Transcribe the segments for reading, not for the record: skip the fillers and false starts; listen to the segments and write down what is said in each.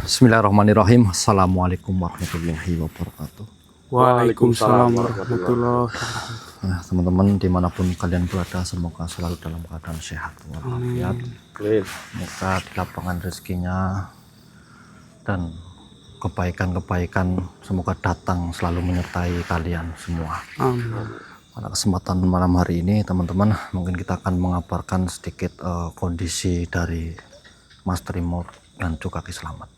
Bismillahirrahmanirrahim. Assalamualaikum warahmatullahi wabarakatuh. Waalaikumsalam warahmatullahi wabarakatuh. Nah, teman-teman dimanapun kalian berada, semoga selalu dalam keadaan sehat walafiat. Semoga di lapangan rezekinya dan kebaikan-kebaikan semoga datang selalu menyertai kalian semua. Amin. Pada kesempatan malam hari ini, teman-teman, mungkin kita akan mengabarkan sedikit kondisi dari Mas Trimur dan juga Ki Slamet.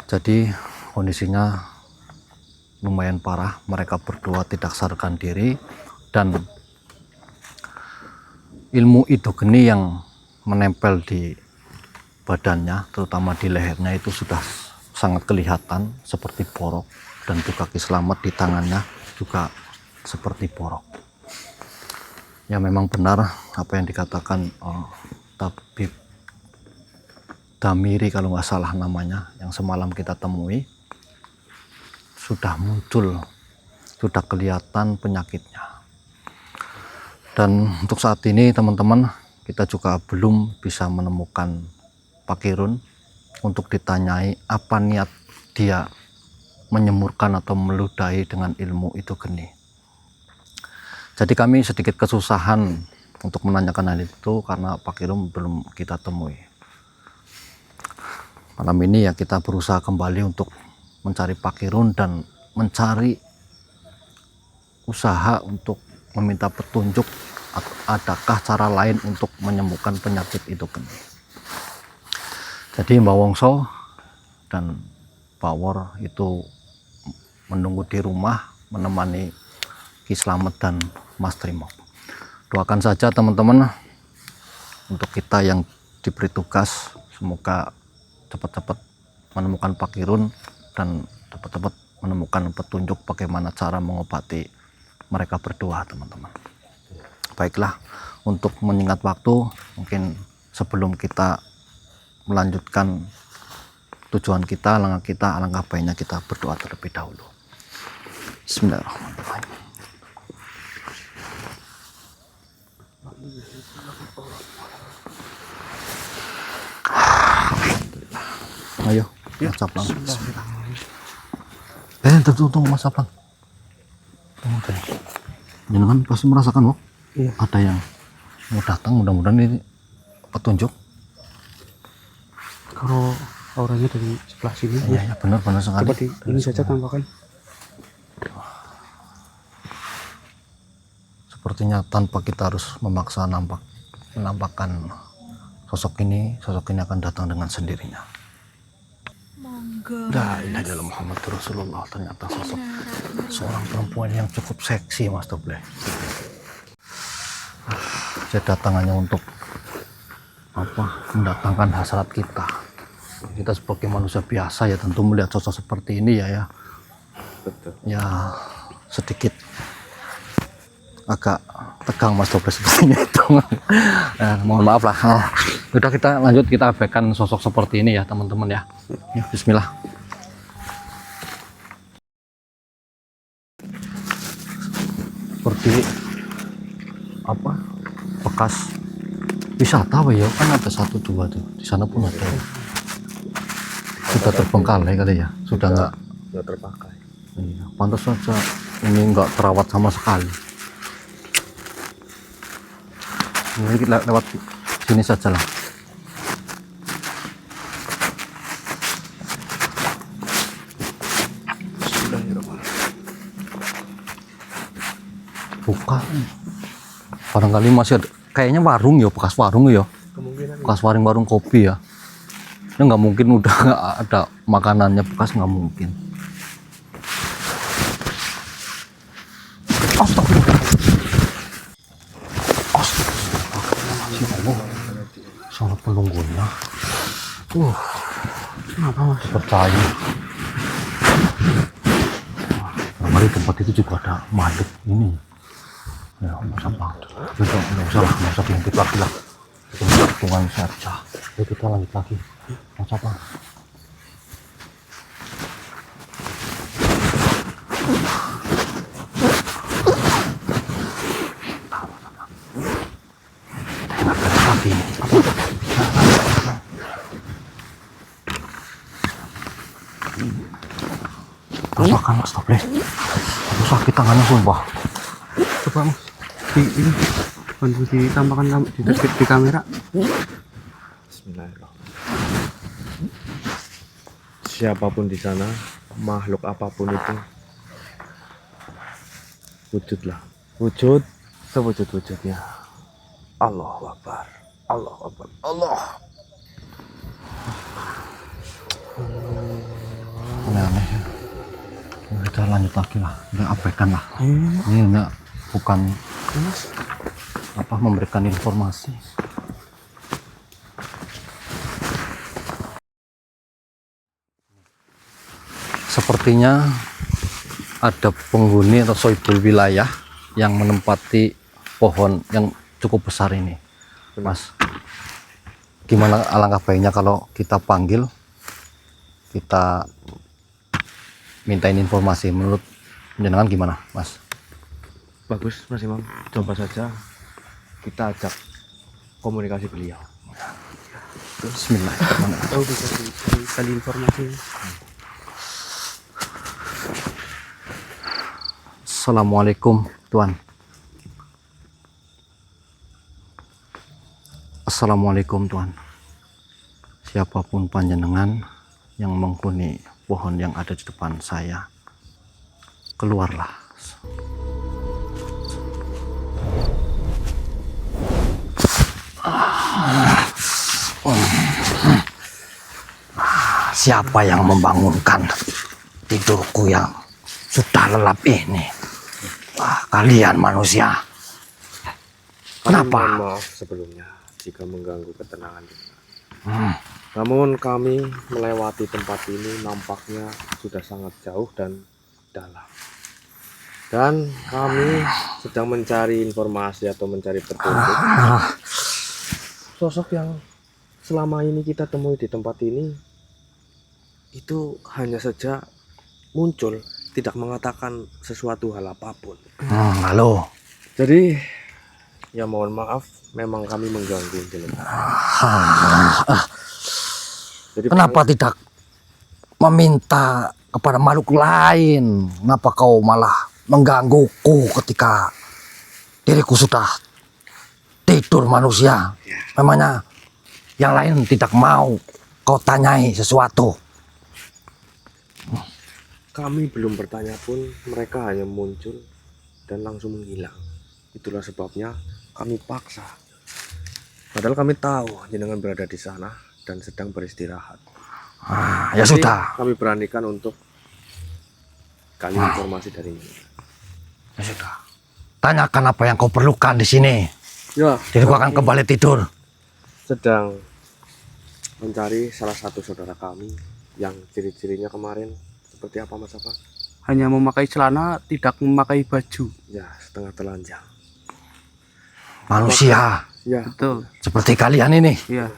Jadi kondisinya lumayan parah, mereka berdua tidak sadarkan diri dan ilmu idogeni yang menempel di badannya, terutama di lehernya itu sudah sangat kelihatan seperti borok, dan juga Ki Slamet di tangannya juga seperti borok. Ya memang benar apa yang dikatakan tabib Damiri kalau nggak salah namanya, yang semalam kita temui, sudah muncul, sudah kelihatan penyakitnya. Dan untuk saat ini teman-teman, kita juga belum bisa menemukan Pak Kirun untuk ditanyai apa niat dia menyemurkan atau meludahi dengan ilmu idogeni. Jadi kami sedikit kesusahan untuk menanyakan hal itu karena Pak Kirun belum kita temui. Malam ini ya kita berusaha kembali untuk mencari Pak Kirun dan mencari usaha untuk meminta petunjuk adakah cara lain untuk menyembuhkan penyakit idogeni. Jadi Mbak Wongso dan Pak Wor itu menunggu di rumah menemani Ki Slamet dan Mas Trimur. Doakan saja teman-teman untuk kita yang diberi tugas, semoga cepat-cepat menemukan Pak Kirun dan cepat-cepat menemukan petunjuk bagaimana cara mengobati mereka berdua, teman-teman. Baiklah, untuk menyingkat waktu, mungkin sebelum kita melanjutkan tujuan kita, alangkah baiknya kita berdoa terlebih dahulu. Bismillahirrahmanirrahim. Ayo, Mas Saplang. Tunggu Mas Saplang. Jangan pasti merasakan, Wok. Iya. Ada yang mau datang, mudah-mudahan ini petunjuk. Kalau auranya dari sebelah sini, Iya, benar-benar sekali. coba ini saja tambahkan. Sepertinya tanpa kita harus memaksa menampakkan sosok ini akan datang dengan sendirinya. La ilaha illallah Muhammad Rasulullah. Ternyata sosok seorang perempuan yang cukup seksi, Mas Doble. Dia datang hanya untuk mendatangkan hasrat kita. Kita sebagai manusia biasa ya tentu melihat sosok seperti ini ya. Betul. Ya sedikit agak tegang Mas Doble sepertinya itu. Mohon maaf lah. Udah kita lanjut, kita abaikan sosok seperti ini ya teman-teman ya. Ya, bismillah. Seperti bekas wisata ya, kan ada 1, 2 tuh. Di sana pun ada. Sudah terbengkalai kali ya. Sudah nggak terpakai. Iya, pantas saja ini nggak terawat sama sekali. Ini kita lewat sini saja lah. Bukan, barangkali masih ada, kayaknya warung ya, bekas warung ya, bekas warung kopi ya. Ini nggak mungkin udah nggak ada makanannya bekas, nggak mungkin. Astagfirullah. Sangat penunggunya. Kenapa, Mas? Percaya. Barangkali tempat itu juga ada makhluk ini. Ya, masa bang, nggak usah diintip lagi lah. Kita hitungan saja. Ayo kita lanjut lagi. Masa bang. Lagi. Rasakan mas, Tople. Aku sakit tangannya sumpah. Coba mas, ini bantu ditambahkan di kamera. Bismillahirrahmanirrahim. Siapapun di sana, makhluk apapun itu, wujudlah, wujud sewujud-wujudnya. Allahu Akbar, Allahu Akbar, Allah. Aneh-aneh ya. Kita lanjut lagi lah, nggak abaikan lah. Ayo, Ini nggak, bukan mas. apa memberikan informasi. Sepertinya ada penghuni atau soibul wilayah yang menempati pohon yang cukup besar ini, Mas. Gimana alangkah baiknya kalau kita panggil, kita mintain informasi. Menurut jenengan gimana, Mas? Bagus Mas Imam, coba saja kita ajak komunikasi beliau. Bismillahirrahmanirrahim. Oh, bisa dikali informasi. Assalamualaikum, Tuan. Assalamualaikum, Tuan. Siapapun panjenengan yang menghuni pohon yang ada di depan saya, keluarlah. Siapa yang membangunkan tidurku yang sudah lelap ini? Kalian manusia. Kenapa? Kami mohon maaf sebelumnya jika mengganggu ketenangan kita. Namun kami melewati tempat ini nampaknya sudah sangat jauh dan dalam. Dan kami sedang mencari informasi atau mencari petunjuk. Sosok yang selama ini kita temui di tempat ini itu hanya saja muncul, tidak mengatakan sesuatu hal apapun. Halo. Jadi ya mohon maaf, memang kami mengganggu jenengan. Jadi Kenapa tidak meminta kepada makhluk lain? Kenapa kau malah menggangguku ketika diriku sudah tidur manusia? Memangnya yang lain tidak mau kau tanyai sesuatu? kami belum bertanya pun mereka hanya muncul dan langsung menghilang. Itulah sebabnya kami paksa. Padahal kami tahu jenengan berada di sana dan sedang beristirahat. Ya Jadi, sudah, kami beranikan untuk kami informasi dari ini. ya sudah. Tanyakan apa yang kau perlukan di sini. Ya, Diriku akan kembali tidur. sedang mencari salah satu saudara kami yang ciri-cirinya kemarin seperti apa Mas apa? Hanya memakai celana, tidak memakai baju. Ya, setengah telanjang. Manusia Ya, Betul. seperti kalian ini Iya.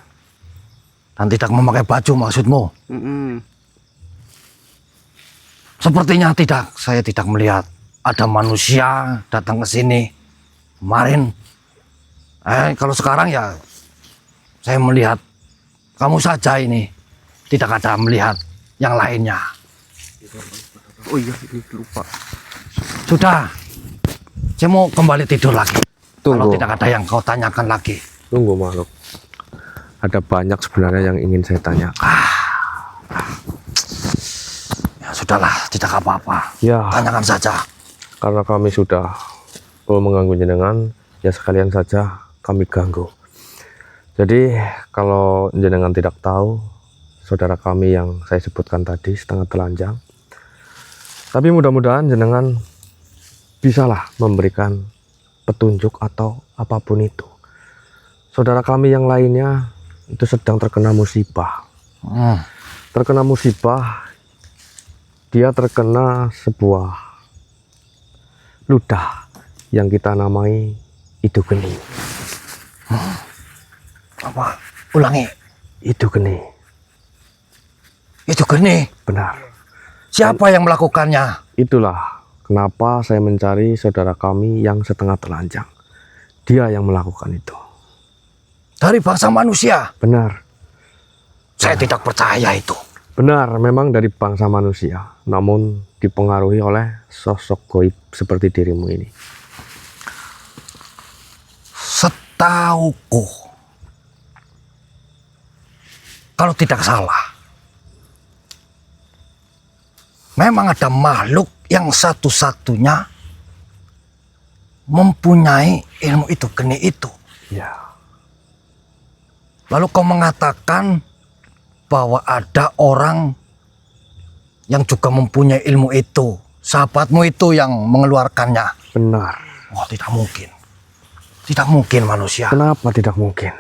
dan tidak memakai baju maksudmu? Sepertinya tidak. Saya tidak melihat ada manusia datang ke sini kemarin. Kalau sekarang ya saya melihat kamu saja ini, tidak ada melihat yang lainnya. Oh iya, ini lupa. Sudah, saya mau kembali tidur lagi. Kalau Tunggu. tidak ada yang kau tanyakan lagi. Tunggu makhluk. Ada banyak sebenarnya yang ingin saya tanya. Ya sudahlah, tidak apa-apa. Ya, Tanyakan saja. karena kami sudah mengganggu jenengan, ya sekalian saja kami ganggu. Jadi kalau jenengan tidak tahu, saudara kami yang saya sebutkan tadi setengah telanjang. Tapi mudah-mudahan jenengan bisalah memberikan petunjuk atau apapun itu. Saudara kami yang lainnya itu sedang terkena musibah. Terkena musibah, dia terkena sebuah ludah yang kita namai Idu Geni. Apa? Ulangi. Idu Geni, Itu geni. benar. Siapa yang melakukannya? Itulah kenapa saya mencari saudara kami yang setengah telanjang. Dia yang melakukan itu. Dari bangsa manusia. Benar. Saya tidak percaya itu. Benar, memang dari bangsa manusia, namun dipengaruhi oleh sosok goib seperti dirimu ini. Setauku, kalau tidak salah, memang ada makhluk yang satu-satunya mempunyai ilmu itu, geni itu. Ya, Lalu kau mengatakan bahwa ada orang yang juga mempunyai ilmu itu. Sahabatmu itu yang mengeluarkannya. benar. Oh, tidak mungkin. Tidak mungkin manusia. Kenapa tidak mungkin?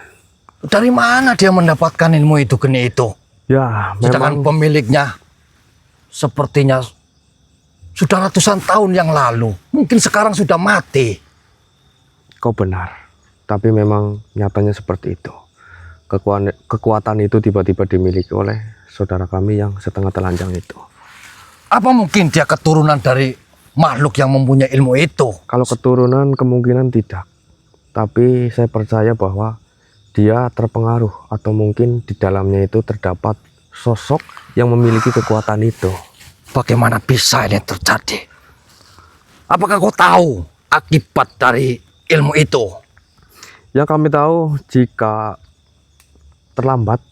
Dari mana dia mendapatkan ilmu itu, geni itu? Ya, Sedangkan memang pemiliknya sepertinya sudah ratusan tahun yang lalu. Mungkin sekarang sudah mati. kau benar. Tapi memang nyatanya seperti itu. Kekuatan itu tiba-tiba dimiliki oleh saudara kami yang setengah telanjang itu. Apa mungkin dia keturunan dari makhluk yang mempunyai ilmu itu? Kalau keturunan kemungkinan tidak. Tapi saya percaya bahwa dia terpengaruh atau mungkin di dalamnya itu terdapat sosok yang memiliki kekuatan itu. Bagaimana bisa ini terjadi? Apakah kau tahu akibat dari ilmu itu? Yang kami tahu, jika terlambat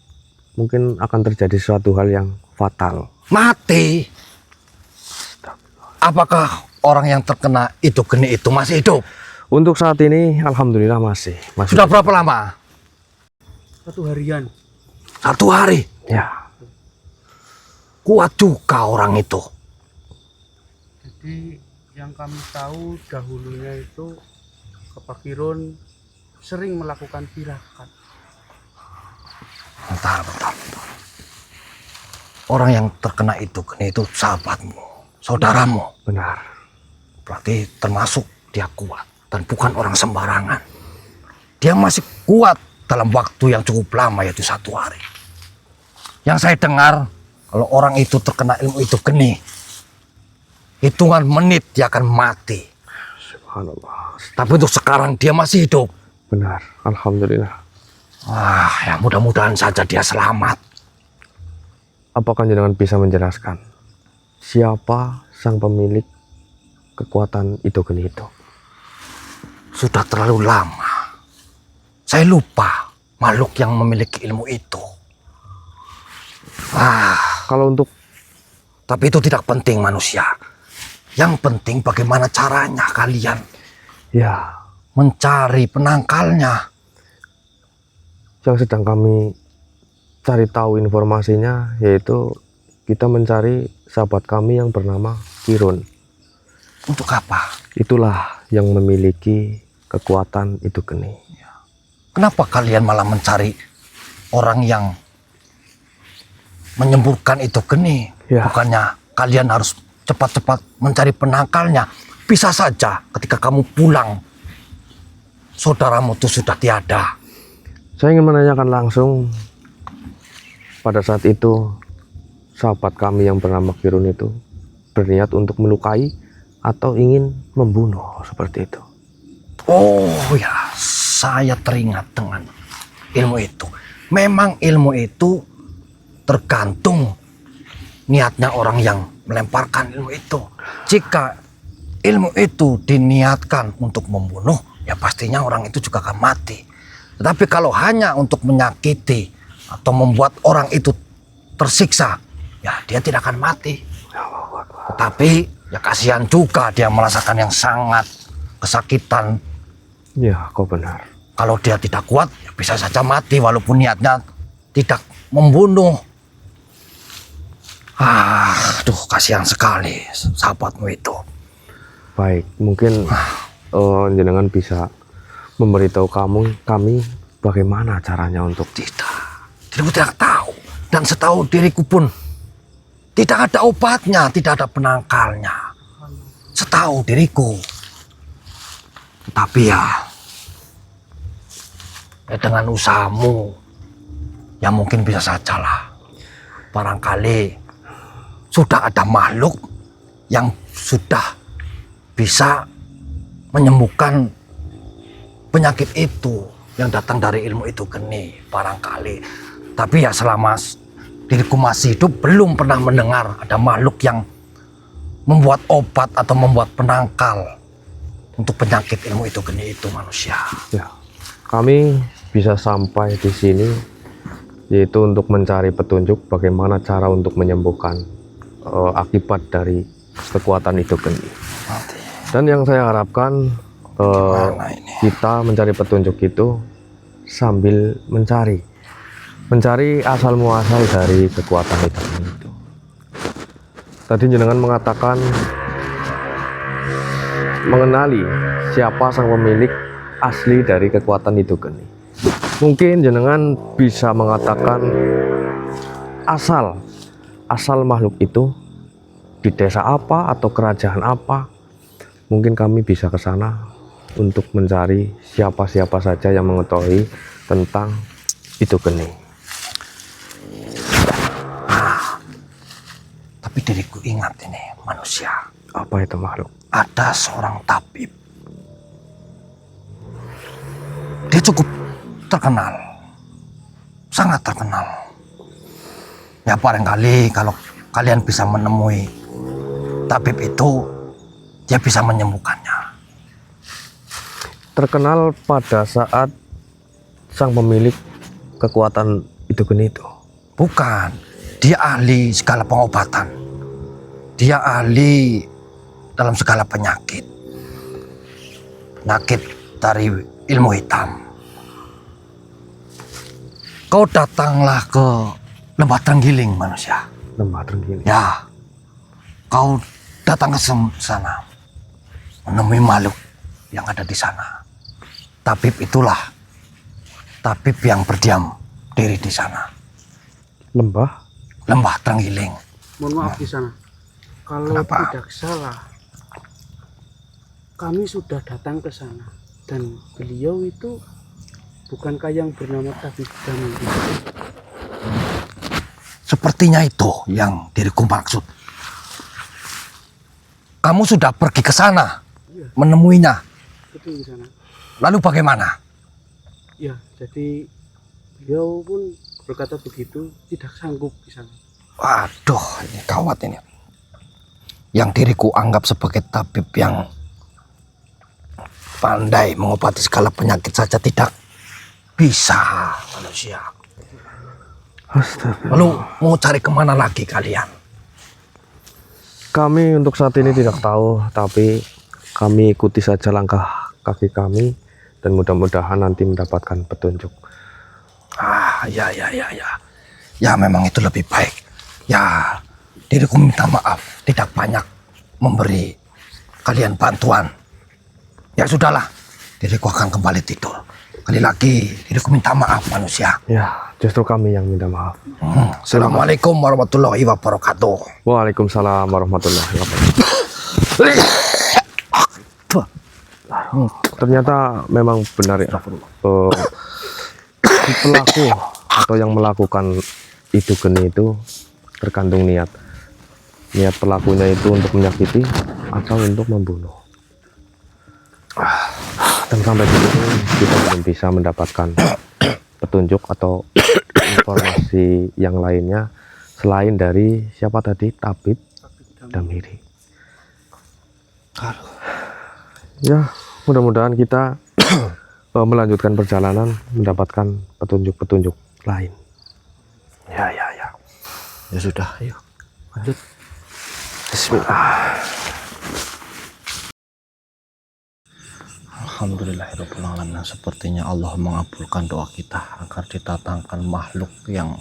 mungkin akan terjadi suatu hal yang fatal. Mati. Apakah orang yang terkena itu, geni itu masih hidup? Untuk saat ini alhamdulillah masih Sudah berapa lama? 1 harian. 1 hari. ya. Kuat juga orang itu. Jadi yang kami tahu dahulunya itu Bapak Kirun sering melakukan tirakat. Bentar. Orang yang terkena itu, geni itu sahabatmu, saudaramu. Benar. Berarti termasuk dia kuat dan bukan orang sembarangan. Dia masih kuat dalam waktu yang cukup lama, yaitu 1 hari. Yang saya dengar, kalau orang itu terkena ilmu itu geni, hitungan menit dia akan mati. Subhanallah. Tapi untuk sekarang dia masih hidup. Benar. Alhamdulillah. Wah, ya mudah-mudahan saja dia selamat. Apakah jenengan bisa menjelaskan siapa sang pemilik kekuatan itu geni itu? Sudah terlalu lama. Saya lupa makhluk yang memiliki ilmu itu. Kalau untuk Tapi itu tidak penting manusia. Yang penting bagaimana caranya kalian ya mencari penangkalnya. yang sedang kami cari tahu informasinya, yaitu kita mencari sahabat kami yang bernama Kirun. Untuk apa? Itulah yang memiliki kekuatan itu geni. Kenapa kalian malah mencari orang yang menyembuhkan itu geni? Ya. Bukannya kalian harus cepat-cepat mencari penangkalnya. Bisa saja ketika kamu pulang, saudaramu itu sudah tiada. Saya ingin menanyakan langsung, pada saat itu sahabat kami yang bernama Kirun itu berniat untuk melukai atau ingin membunuh seperti itu. Oh ya, saya teringat dengan ilmu itu. Memang ilmu itu tergantung niatnya orang yang melemparkan ilmu itu. Jika ilmu itu diniatkan untuk membunuh, ya pastinya orang itu juga akan mati. Tetapi kalau hanya untuk menyakiti atau membuat orang itu tersiksa, ya dia tidak akan mati. Tetapi ya kasihan juga dia merasakan yang sangat kesakitan. Ya, kau benar. Kalau dia tidak kuat, ya bisa saja mati walaupun niatnya tidak membunuh. Aduh, kasihan sekali sahabatmu itu. Baik, mungkin jenengan bisa memberitahu kami bagaimana caranya untuk Diriku tidak tahu. Dan setahu diriku pun tidak ada obatnya, tidak ada penangkalnya. Setahu diriku. Tapi ya dengan usahamu, ya mungkin bisa saja lah. Barangkali sudah ada makhluk yang sudah bisa menyembuhkan penyakit itu yang datang dari ilmu itu geni, barangkali. Tapi ya selama diriku masih hidup belum pernah mendengar ada makhluk yang membuat obat atau membuat penangkal untuk penyakit ilmu itu geni itu manusia. Ya, kami bisa sampai di sini yaitu untuk mencari petunjuk bagaimana cara untuk menyembuhkan akibat dari kekuatan itu geni. Dan yang saya harapkan kita mencari petunjuk itu sambil mencari asal muasal dari kekuatan itu. Tadi jenengan mengatakan mengenali siapa sang pemilik asli dari kekuatan itu geni. Mungkin jenengan bisa mengatakan asal makhluk itu di desa apa atau kerajaan apa. Mungkin kami bisa ke sana untuk mencari siapa-siapa saja yang mengetahui tentang itu geni. Tapi diriku ingat ini manusia. Apa itu makhluk? Ada seorang tabib. Dia cukup terkenal, sangat terkenal. Ya barangkali kalau kalian bisa menemui tabib itu, dia bisa menyembuhkannya. Terkenal pada saat sang pemilik kekuatan itu geni itu? Bukan, dia ahli segala pengobatan. Dia ahli dalam segala penyakit dari ilmu hitam. Kau datanglah ke lembah Trenggiling manusia. Lembah Trenggiling? Ya, kau datang ke sana, menemui makhluk yang ada di sana. Tabib itulah, tabib yang berdiam diri di sana. Lembah Trenggiling. Mohon maaf di sana. Kalau Kenapa? tidak salah, kami sudah datang ke sana dan beliau itu bukankah yang bernama Tabib Jamil? Sepertinya itu yang diriku maksud. Kamu sudah pergi ke sana, Iya, menemuinya. betul di sana. Lalu bagaimana? Ya, jadi beliau pun berkata begitu, tidak sanggup di sana. Waduh, ini gawat ini. Yang diriku anggap sebagai tabib yang pandai mengobati segala penyakit saja tidak bisa manusia. Lalu mau cari kemana lagi kalian? Kami untuk saat ini tidak tahu, tapi kami ikuti saja langkah kaki kami dan mudah-mudahan nanti mendapatkan petunjuk. Ya. Ya memang itu lebih baik. Ya, diriku minta maaf tidak banyak memberi kalian bantuan. Ya sudahlah, diriku akan kembali tidur. Kali lagi diriku minta maaf manusia. Ya, justru kami yang minta maaf. Assalamualaikum warahmatullahi wabarakatuh. Waalaikumsalam warahmatullahi wabarakatuh. Ternyata memang benar ya, pelaku atau yang melakukan itu geni itu tergantung niat pelakunya itu untuk menyakiti atau untuk membunuh. Dan sampai di sini kita belum bisa mendapatkan petunjuk atau informasi yang lainnya selain dari siapa tadi, Tabib Damiri. Ya, mudah-mudahan kita melanjutkan perjalanan mendapatkan petunjuk-petunjuk lain. Ya. Ya sudah, ayo lanjut. Bismillah. Alhamdulillahirrahmanirrahim. Sepertinya Allah mengabulkan doa kita agar didatangkan makhluk yang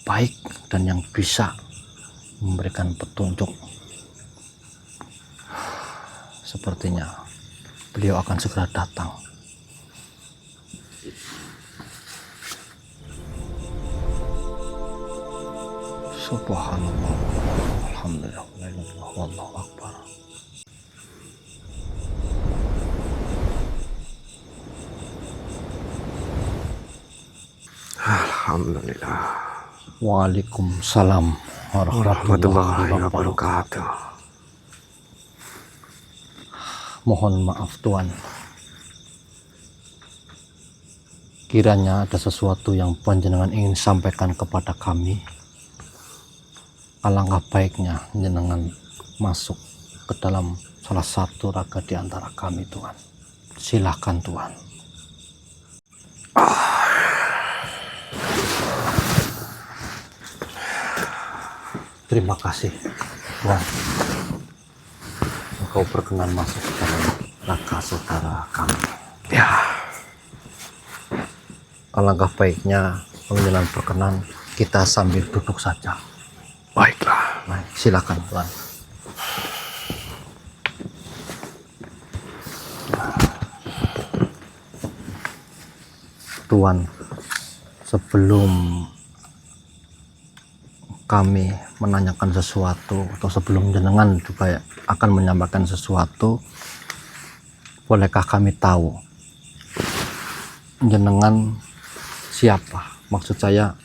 baik dan yang bisa memberikan petunjuk. Sepertinya beliau akan segera datang. Subhanallah, alhamdulillah, wallahu akbar. Alhamdulillah. Waalaikumsalam warahmatullahi wabarakatuh. Mohon maaf Tuan, kiranya ada sesuatu yang panjenengan ingin sampaikan kepada kami. alangkah baiknya jenengan masuk ke dalam salah satu raga di antara kami Tuhan. Silahkan Tuhan. Terima kasih Tuhan. Engkau berkenan masuk ke dalam raga saudara kami. Ya. Alangkah baiknya penjenengan berkenan kita sambil duduk saja. Baiklah. Baik, silakan Tuhan. Tuhan, sebelum kami menanyakan sesuatu atau sebelum jenengan juga akan menyampaikan sesuatu, bolehkah kami tahu jenengan siapa? Maksud saya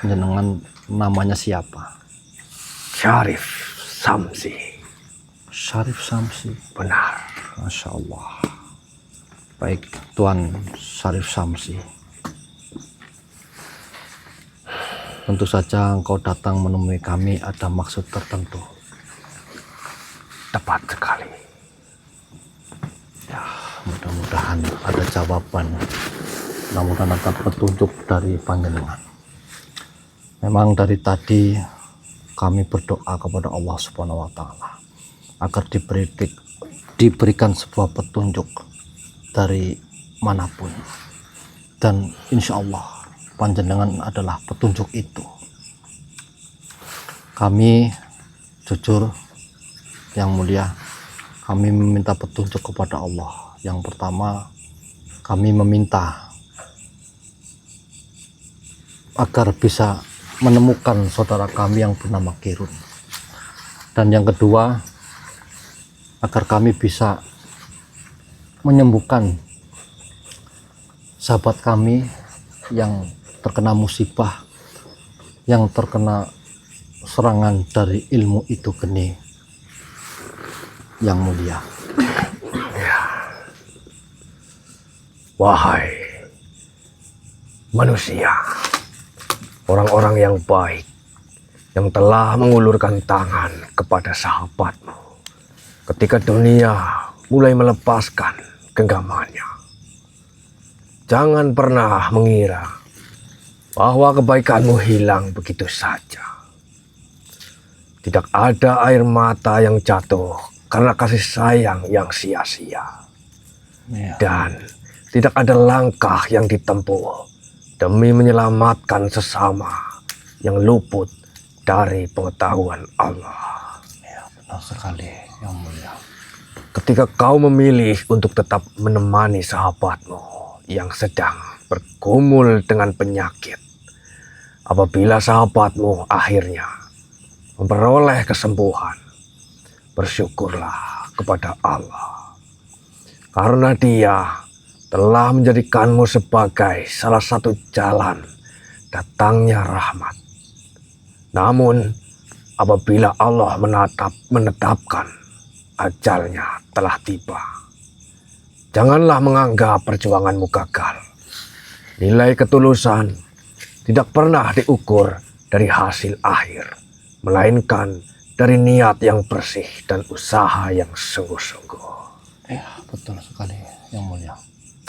jenengan namanya siapa? Syarif Samsi. Syarif Samsi. Benar. Masya Allah. Baik Tuan Syarif Samsi, tentu saja engkau datang menemui kami ada maksud tertentu. Tepat sekali. Ya, mudah-mudahan ada jawaban, mudah-mudahan ada petunjuk dari panjenengan. Memang dari tadi kami berdoa kepada Allah Subhanahu wa Ta'ala agar diberikan sebuah petunjuk dari manapun, dan insya Allah panjenengan adalah petunjuk itu. Kami jujur yang mulia, kami meminta petunjuk kepada Allah. Yang pertama, kami meminta agar bisa menemukan saudara kami yang bernama Kirun, dan yang kedua agar kami bisa menyembuhkan sahabat kami yang terkena musibah, yang terkena serangan dari ilmu itu geni yang mulia. Wahai manusia, orang-orang yang baik yang telah mengulurkan tangan kepada sahabatmu ketika dunia mulai melepaskan genggamannya. Jangan pernah mengira bahwa kebaikanmu hilang begitu saja. Tidak ada air mata yang jatuh karena kasih sayang yang sia-sia. Dan tidak ada langkah yang ditempuh demi menyelamatkan sesama yang luput dari pengetahuan Allah. Ya, benar sekali yang mulia. Ketika kau memilih untuk tetap menemani sahabatmu yang sedang bergumul dengan penyakit, apabila sahabatmu akhirnya memperoleh kesembuhan, bersyukurlah kepada Allah, karena Dia telah menjadikanmu sebagai salah satu jalan datangnya rahmat. Namun apabila Allah menetapkan ajalnya telah tiba, janganlah menganggap perjuanganmu gagal. Nilai ketulusan tidak pernah diukur dari hasil akhir, melainkan dari niat yang bersih dan usaha yang sungguh-sungguh. Ya, betul sekali yang mulia.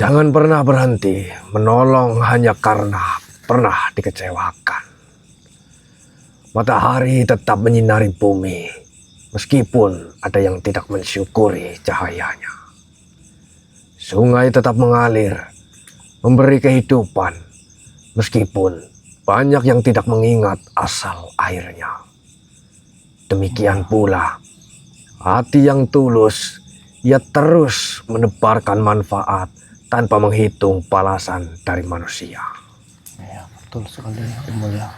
Jangan pernah berhenti menolong hanya karena pernah dikecewakan. Matahari tetap menyinari bumi, meskipun ada yang tidak mensyukuri cahayanya. Sungai tetap mengalir, memberi kehidupan, meskipun banyak yang tidak mengingat asal airnya. Demikian pula, hati yang tulus, ia terus menebarkan manfaat tanpa menghitung balasan dari manusia. Ya, betul sekali yang mulia.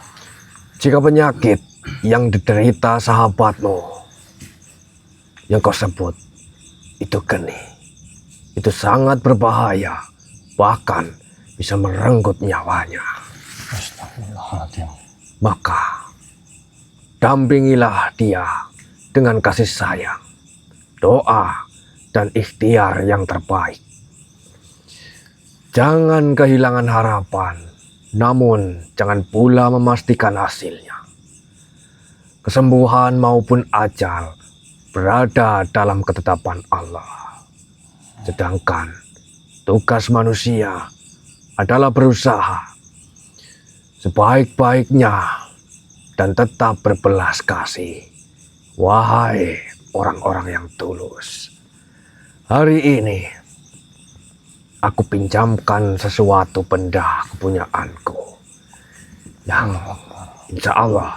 Jika penyakit yang diderita sahabatmu yang kau sebut itu geni, itu sangat berbahaya, bahkan bisa merenggut nyawanya. Astagfirullahaladzim. Maka dampingilah dia dengan kasih sayang, doa, dan ikhtiar yang terbaik. Jangan kehilangan harapan, namun jangan pula memastikan hasilnya. kesembuhan maupun ajal berada dalam ketetapan Allah. Sedangkan tugas manusia adalah berusaha sebaik-baiknya dan tetap berbelas kasih. Wahai orang-orang yang tulus, hari ini aku pinjamkan sesuatu benda kepunyaanku yang insya Allah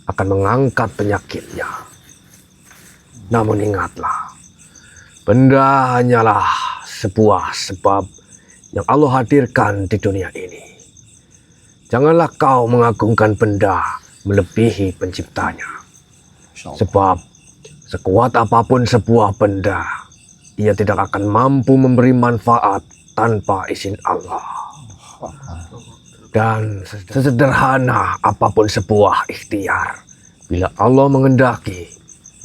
akan mengangkat penyakitnya. Namun ingatlah, benda hanyalah sebuah sebab yang Allah hadirkan di dunia ini. Janganlah kau mengagungkan benda melebihi penciptanya. Sebab sekuat apapun sebuah benda, ia tidak akan mampu memberi manfaat tanpa izin Allah. Dan sesederhana apapun sebuah ikhtiar, bila Allah mengendaki,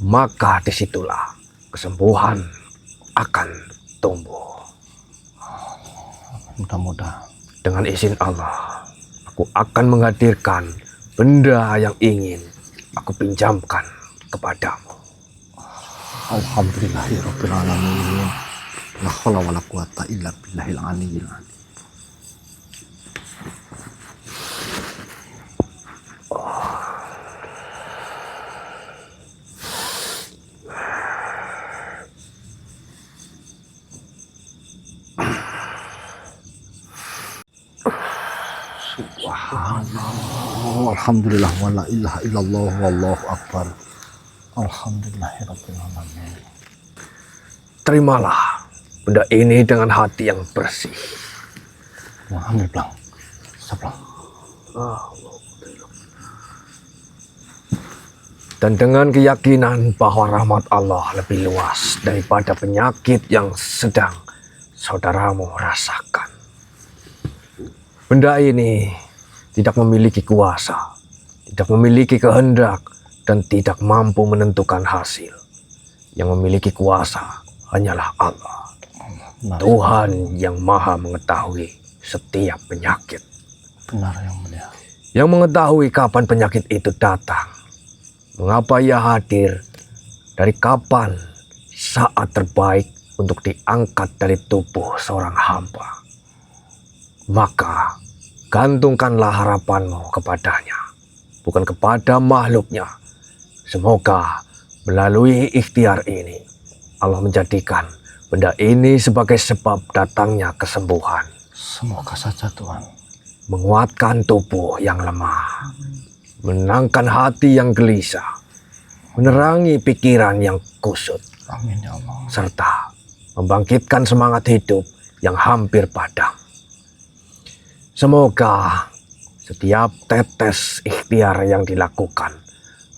maka disitulah kesembuhan akan tumbuh. Mudah-mudahan Dengan izin Allah, aku akan menghadirkan benda yang ingin aku pinjamkan kepadamu. alhamdulillahirabbil alamin. La haula wala quwata illa billahil aliyyil azim. Subhanallah, alhamdulillah, wa la ilaha illallah, wallahu akbar. Alhamdulillahirabbil alamin. Terimalah benda ini dengan hati yang bersih. Ambil blang. Sablang. Dan dengan keyakinan bahwa rahmat Allah lebih luas daripada penyakit yang sedang saudaramu rasakan. Benda ini tidak memiliki kuasa, tidak memiliki kehendak, dan tidak mampu menentukan hasil. Yang memiliki kuasa hanyalah Allah, Tuhan yang maha mengetahui setiap penyakit. Benar yang mulia. Yang mengetahui kapan penyakit itu datang, mengapa ia hadir, dari kapan saat terbaik untuk diangkat dari tubuh seorang hamba. Maka gantungkanlah harapanmu kepadanya, bukan kepada makhluknya. Semoga melalui ikhtiar ini Allah menjadikan benda ini sebagai sebab datangnya kesembuhan. Semoga saja Tuhan. Menguatkan tubuh yang lemah, menenangkan hati yang gelisah, menerangi pikiran yang kusut, Amin ya Allah. serta membangkitkan semangat hidup yang hampir padam. Semoga setiap tetes ikhtiar yang dilakukan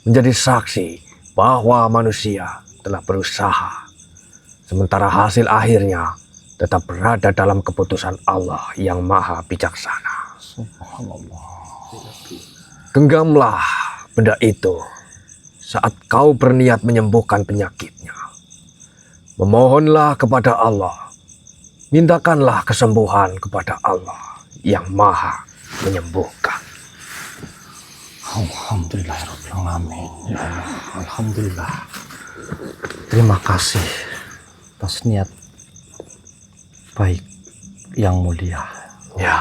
menjadi saksi bahwa manusia telah berusaha, sementara hasil akhirnya tetap berada dalam keputusan Allah yang maha bijaksana. Subhanallah. Genggamlah benda itu saat kau berniat menyembuhkan penyakitnya. Memohonlah kepada Allah, mintakanlah kesembuhan kepada Allah yang maha menyembuhkan. Alhamdulillahirabbil alamin. Ya Allah, alhamdulillah. Terima kasih atas niat baik yang mulia, Ya,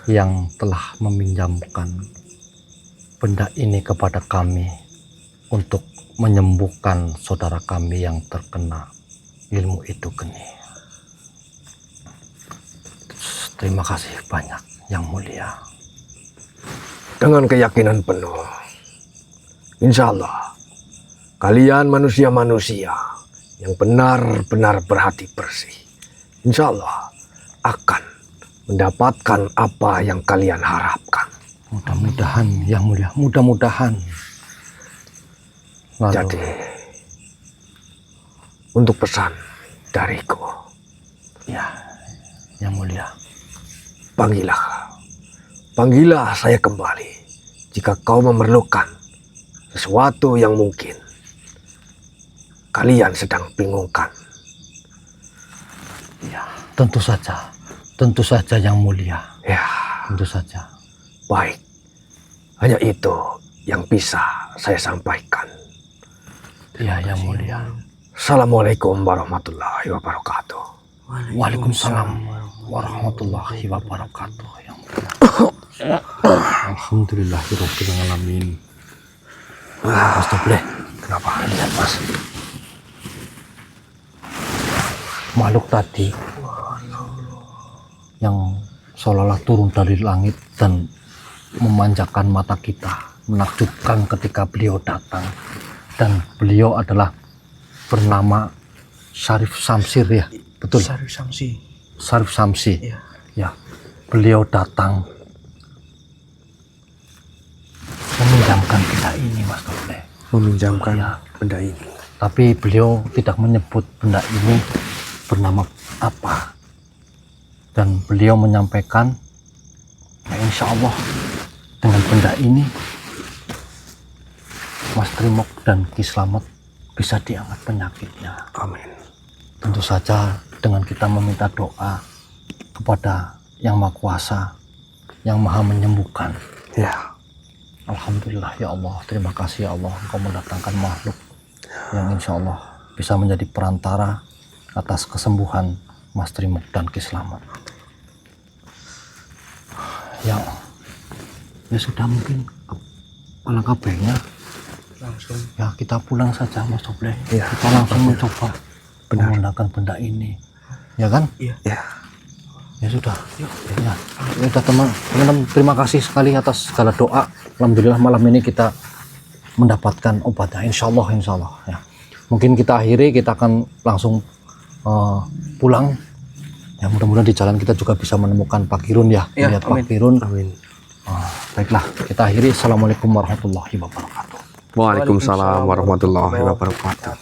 yang telah meminjamkan benda ini kepada kami untuk menyembuhkan saudara kami yang terkena ilmu itu geni. Terima kasih banyak yang mulia. dengan keyakinan penuh, insya Allah kalian manusia-manusia yang benar-benar berhati bersih, insya Allah akan mendapatkan apa yang kalian harapkan. Mudah-mudahan yang mulia, mudah-mudahan. Lalu, Jadi, untuk pesan dariku, ya, yang mulia. Panggillah saya kembali jika kau memerlukan sesuatu yang mungkin kalian sedang bingungkan. Ya, tentu saja yang mulia, Ya, tentu saja. baik. Hanya itu yang bisa saya sampaikan. Ya, yang mulia. Assalamualaikum warahmatullahi wabarakatuh. Waalaikumsalam warahmatullahi wabarakatuh. Yang mulia. Alhamdulillahirabbil alamin. Mas Doble, Kenapa? lihat Mas. Makhluk tadi yang seolah-olah turun dari langit dan memanjakan mata kita, menakjubkan ketika beliau datang. Dan beliau adalah bernama Syarif Samsir, ya, betul? Syarif Samsi. Syarif Samsi. Iya. Ya, beliau datang meminjamkan benda ini, Mas Doble. Meminjamkan Ya. benda ini. Tapi beliau tidak menyebut benda ini bernama apa. Dan beliau menyampaikan, ya insya Allah dengan benda ini Mas Trimok dan Ki Slamet bisa diangkat penyakitnya. Amin. Tentu saja dengan kita meminta doa kepada Yang Maha Kuasa, Yang Maha Menyembuhkan. Ya. Alhamdulillah ya Allah, terima kasih ya Allah, Engkau mendatangkan makhluk yang insya Allah bisa menjadi perantara atas kesembuhan Mas Trimok dan Ki Slamet. Ya sudah, mungkin alangkah baiknya Langsung. ya kita pulang saja Mas Doble. Ya, Kita langsung mencoba menggunakan benda ini, ya kan? Iya. Ya. Ya sudah, ya udah teman-teman, terima kasih sekali atas segala doa. Alhamdulillah malam ini kita mendapatkan obatnya, insya Allah ya. Mungkin kita akhiri, kita akan langsung pulang. Ya mudah-mudahan di jalan kita juga bisa menemukan Pak Kirun, ya, Ya, melihat Pak amin. Kirun. Amin. Baiklah, kita akhiri. Assalamualaikum warahmatullahi wabarakatuh. Waalaikumsalam warahmatullahi wabarakatuh.